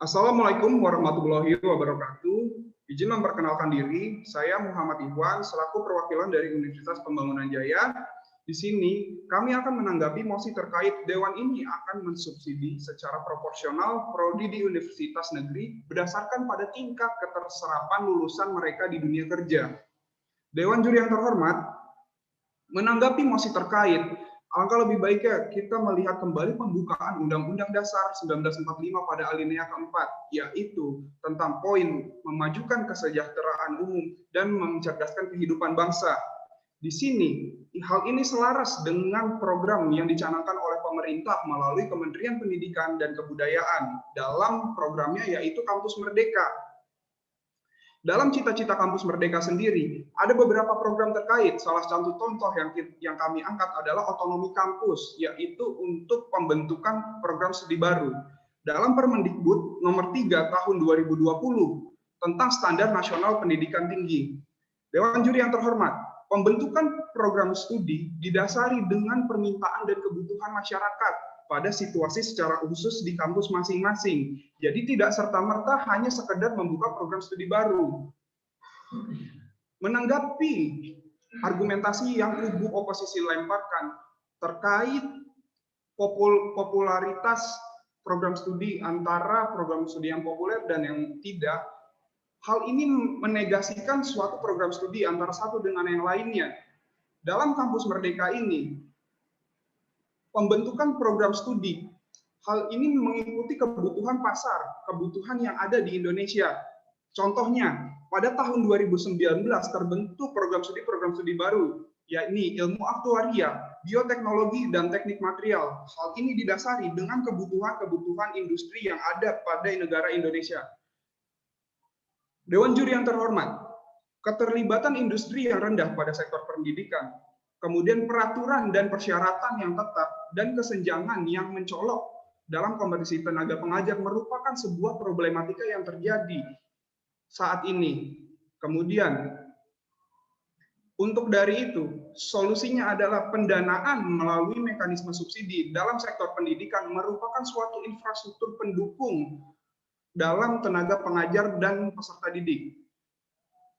Assalamualaikum warahmatullahi wabarakatuh. Izin memperkenalkan diri, saya Muhammad Ikhwan selaku perwakilan dari Universitas Pembangunan Jaya. Di sini kami akan menanggapi mosi terkait Dewan ini akan mensubsidi secara proporsional prodi di universitas negeri berdasarkan pada tingkat keterserapan lulusan mereka di dunia kerja. Dewan juri yang terhormat, menanggapi mosi terkait, alangkah lebih baiknya kita melihat kembali pembukaan Undang-Undang Dasar 1945 pada alinea keempat, yaitu tentang poin memajukan kesejahteraan umum dan mencerdaskan kehidupan bangsa. Di sini, hal ini selaras dengan program yang dicanangkan oleh pemerintah melalui Kementerian Pendidikan dan Kebudayaan dalam programnya yaitu Kampus Merdeka. Dalam cita-cita Kampus Merdeka sendiri, ada beberapa program terkait. Salah satu contoh yang kami angkat adalah otonomi kampus, yaitu untuk pembentukan program studi baru. Dalam Permendikbud nomor 3 tahun 2020 tentang Standar Nasional Pendidikan Tinggi. Dewan juri yang terhormat, pembentukan program studi didasari dengan permintaan dan kebutuhan masyarakat pada situasi secara khusus di kampus masing-masing. Jadi tidak serta-merta hanya sekedar membuka program studi baru. Menanggapi argumentasi yang kubu oposisi lemparkan terkait popularitas program studi antara program studi yang populer dan yang tidak, hal ini menegasikan suatu program studi antara satu dengan yang lainnya. Dalam Kampus Merdeka ini, pembentukan program studi, hal ini mengikuti kebutuhan pasar, kebutuhan yang ada di Indonesia. Contohnya, pada tahun 2019 terbentuk program studi baru, yakni ilmu aktuaria, bioteknologi, dan teknik material. Hal ini didasari dengan kebutuhan industri yang ada pada negara Indonesia. Dewan juri yang terhormat, keterlibatan industri yang rendah pada sektor pendidikan, kemudian peraturan dan persyaratan yang tetap, dan kesenjangan yang mencolok dalam kompetisi tenaga pengajar merupakan sebuah problematika yang terjadi saat ini. Kemudian, untuk dari itu, solusinya adalah pendanaan melalui mekanisme subsidi dalam sektor pendidikan merupakan suatu infrastruktur pendukung dalam tenaga pengajar dan peserta didik.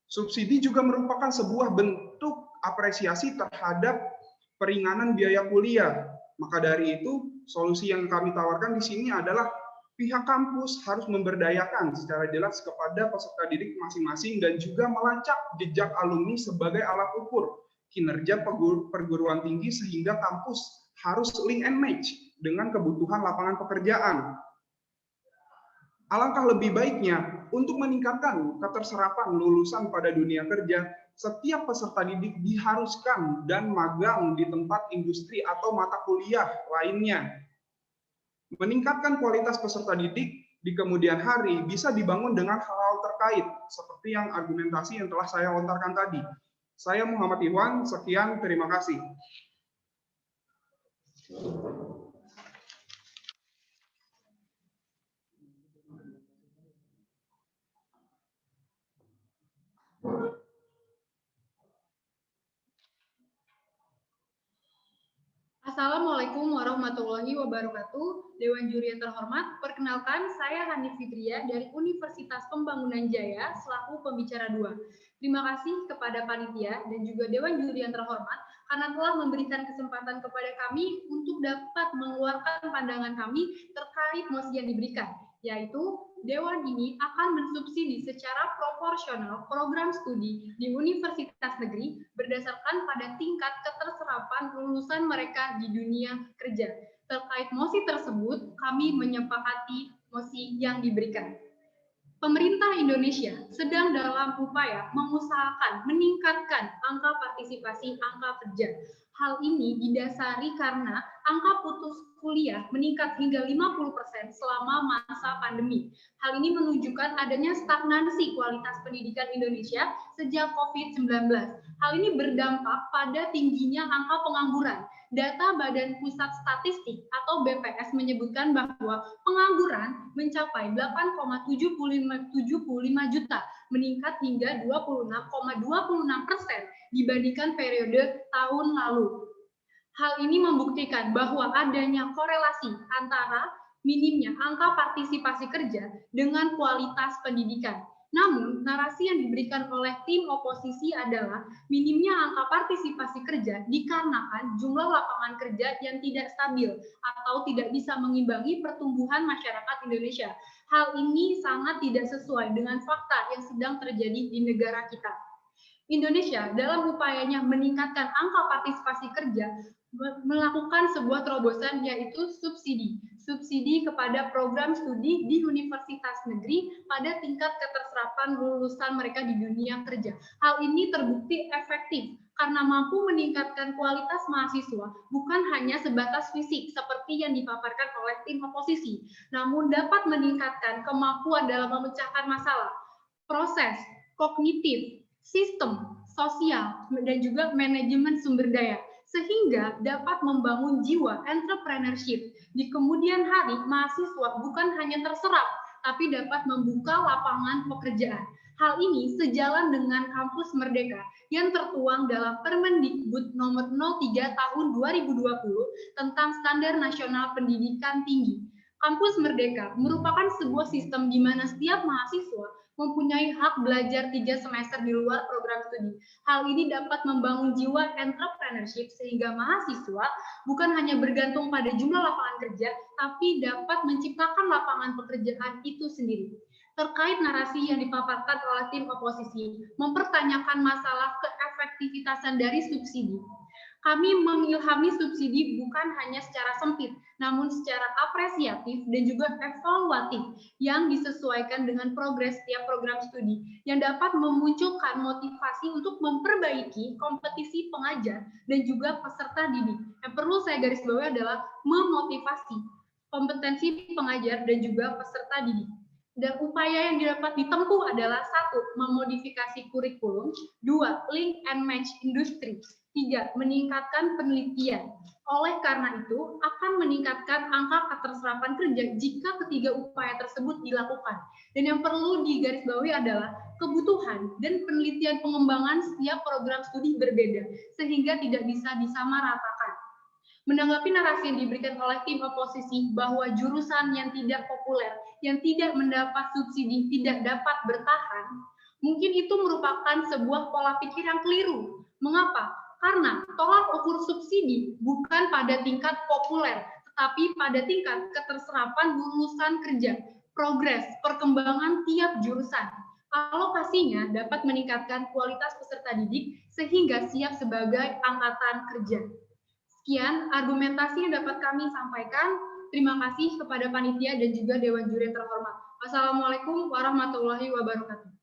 Subsidi juga merupakan sebuah bentuk apresiasi terhadap peringanan biaya kuliah. Maka dari itu, solusi yang kami tawarkan di sini adalah pihak kampus harus memberdayakan secara jelas kepada peserta didik masing-masing dan juga melacak jejak alumni sebagai alat ukur kinerja perguruan tinggi sehingga kampus harus link and match dengan kebutuhan lapangan pekerjaan. Alangkah lebih baiknya untuk meningkatkan keterserapan lulusan pada dunia kerja, setiap peserta didik diharuskan dan magang di tempat industri atau mata kuliah lainnya. Meningkatkan kualitas peserta didik di kemudian hari bisa dibangun dengan hal-hal terkait, seperti yang argumentasi yang telah saya lontarkan tadi. Saya Muhammad Ikhwan, sekian, terima kasih. Assalamualaikum warahmatullahi wabarakatuh. Dewan juri yang terhormat, perkenalkan saya Hanif Fitria dari Universitas Pembangunan Jaya selaku pembicara 2. Terima kasih kepada panitia dan juga Dewan juri yang terhormat karena telah memberikan kesempatan kepada kami untuk dapat mengeluarkan pandangan kami terkait mosi yang diberikan, yaitu Dewan ini akan mensubsidi secara proporsional program studi di universitas negeri berdasarkan pada tingkat keterserapan lulusan mereka di dunia kerja. Terkait mosi tersebut, kami menyepakati mosi yang diberikan. Pemerintah Indonesia sedang dalam upaya mengusahakan meningkatkan angka partisipasi angka kerja. Hal ini didasari karena angka putus kuliah meningkat hingga 50% selama masa pandemi. Hal ini menunjukkan adanya stagnansi kualitas pendidikan Indonesia sejak COVID-19. Hal ini berdampak pada tingginya angka pengangguran. Data Badan Pusat Statistik atau BPS menyebutkan bahwa pengangguran mencapai 8,75 juta, meningkat hingga 26,26% dibandingkan periode tahun lalu. Hal ini membuktikan bahwa adanya korelasi antara minimnya angka partisipasi kerja dengan kualitas pendidikan. Namun, narasi yang diberikan oleh tim oposisi adalah minimnya angka partisipasi kerja dikarenakan jumlah lapangan kerja yang tidak stabil atau tidak bisa mengimbangi pertumbuhan masyarakat Indonesia. Hal ini sangat tidak sesuai dengan fakta yang sedang terjadi di negara kita. Indonesia dalam upayanya meningkatkan angka partisipasi kerja melakukan sebuah terobosan yaitu subsidi kepada program studi di universitas negeri pada tingkat keterserapan lulusan mereka di dunia kerja. Hal ini terbukti efektif karena mampu meningkatkan kualitas mahasiswa bukan hanya sebatas fisik seperti yang dipaparkan oleh tim oposisi, namun dapat meningkatkan kemampuan dalam memecahkan masalah, proses, kognitif, sistem, sosial, dan juga manajemen sumber daya, sehingga dapat membangun jiwa entrepreneurship. Di kemudian hari, mahasiswa bukan hanya terserap, tapi dapat membuka lapangan pekerjaan. Hal ini sejalan dengan Kampus Merdeka yang tertuang dalam Permendikbud nomor 03 tahun 2020 tentang Standar Nasional Pendidikan Tinggi. Kampus Merdeka merupakan sebuah sistem di mana setiap mahasiswa mempunyai hak belajar 3 semester di luar program studi. Hal ini dapat membangun jiwa entrepreneurship sehingga mahasiswa bukan hanya bergantung pada jumlah lapangan kerja, tapi dapat menciptakan lapangan pekerjaan itu sendiri. Terkait narasi yang dipaparkan oleh tim oposisi, mempertanyakan masalah keefektivitasan dari subsidi. Kami mengilhami subsidi bukan hanya secara sempit, namun secara apresiatif dan juga evaluatif yang disesuaikan dengan progres setiap program studi yang dapat memunculkan motivasi untuk memperbaiki kompetisi pengajar dan juga peserta didik. Yang perlu saya garis bawahi adalah memotivasi kompetensi pengajar dan juga peserta didik. Dan upaya yang dapat ditempuh adalah 1. Memodifikasi kurikulum, 2. Link and match industri, 3. Meningkatkan penelitian. Oleh karena itu, akan meningkatkan angka keterserapan kerja jika ketiga upaya tersebut dilakukan. Dan yang perlu digarisbawahi adalah kebutuhan dan penelitian pengembangan setiap program studi berbeda, sehingga tidak bisa disamaratakan. Menanggapi narasi yang diberikan oleh tim oposisi bahwa jurusan yang tidak populer, yang tidak mendapat subsidi, tidak dapat bertahan, mungkin itu merupakan sebuah pola pikir yang keliru. Mengapa? Karena tolak ukur subsidi bukan pada tingkat populer, tetapi pada tingkat keterserapan lulusan kerja, progres, perkembangan tiap jurusan. Alokasinya dapat meningkatkan kualitas peserta didik sehingga siap sebagai angkatan kerja. Sekian argumentasi yang dapat kami sampaikan. Terima kasih kepada panitia dan juga Dewan Juri yang terhormat. Wassalamualaikum warahmatullahi wabarakatuh.